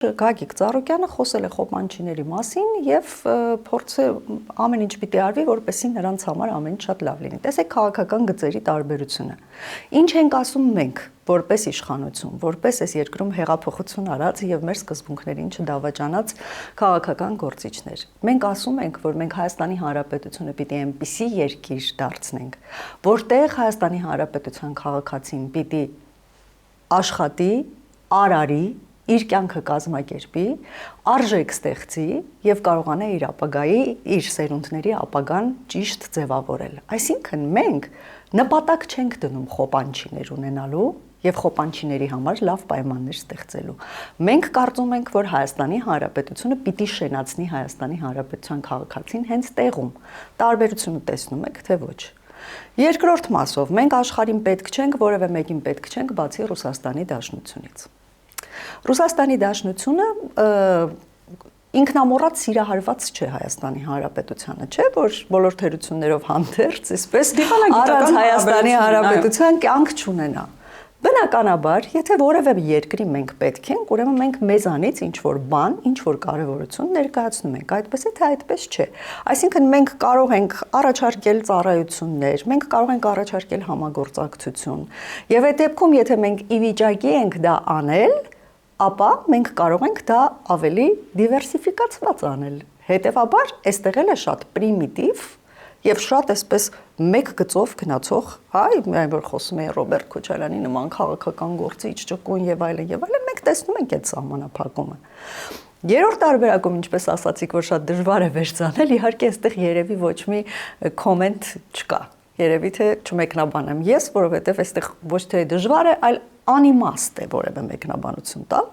Գագիկ Ծառուկյանը խոսել է խոպանչիների մասին եւ փորձը ամեն ինչ պիտի արվի, որպեսզի նրանց համար ամեն ինչ շատ լավ լինի։ Տեսեք քաղաքական գծերի տարբերությունը։ Ինչ ենք ասում մենք, որպես իշխանություն, որպես այս երկրում հեղափոխություն արած եւ մեր սկզբունքներին չդավաճանած քաղաքական գործիչներ։ Մենք ասում ենք, որ մենք Հայաստանի Հանրապետությունը պիտի այնպիսի երկիր դարձնենք, որտեղ Հայաստանի Հանրապետության քաղաքացին պիտի աշխատի, արարի, իր կյանքը կազմակերպի, արժեք ստեղծի եւ կարողանա իր ապագայի, իր սերունդների ապագան ճիշտ ձևավորել։ Այսինքն մենք նպատակ չենք դնում խոպանչիներ ունենալու եւ խոպանչիների համար լավ պայմաններ ստեղծելու։ Մենք կարծում ենք, որ Հայաստանի Հանրապետությունը պիտի շենացնի Հայաստանի Հանրապետության քաղաքացին հենց տեղում։ Տարբերությունը տեսնում եք, թե ոչ։ Երկրորդ մասով մենք աշխարհին պետք չենք, որևէ մեկին պետք չենք, բացի Ռուսաստանի Դաշնությունից։ Ռուսաստանի Դաշնությունը ինքնամոռաց սիրահարված չէ Հայաստանի Հանրապետությանը, չէ, որ բոլոր թերություններով հանդերձ, այսպես առանց Հայաստանի Հանրապետության կյանք չունենա։ Բնականաբար, եթե որևէ երկրի մենք պետք ենք, ուրեմն մենք մեզանից ինչ-որ բան, ինչ-որ կարևորություն ներկայացնում ենք, այդպես է, թե այդպես չէ։ Այսինքն մենք կարող ենք առաջարկել ծառայություններ, մենք կարող ենք առաջարկել համագործակցություն, եւ այդ դեպքում, եթե մենք ի վիճակի ենք դա անել, ապա մենք կարող ենք դա ավելի դիվերսիֆիկացված անել։ Հետևաբար, այստեղ էլ է շատ պրիմիտիվ եւ շատ այսպես մեկ գծով գնացող, այն որ խոսում է Ռոբերտ Քոչարյանի նման քաղաքական գործիչ, ճկուն եւ այլն, մենք տեսնում ենք այդ սահմանափակումը։ Երրորդ տարբերակում, ինչպես ասացիք, որ շատ դժվար է վերցնել, իհարկե այստեղ երևի ոչ մի կոմենտ չկա։ Երևի թե չմեկնաբանեմ ես, որովհետեւ այստեղ ոչ թե դժվար է, այլ անիմաստ է որևէ մեկնաբանություն տալ։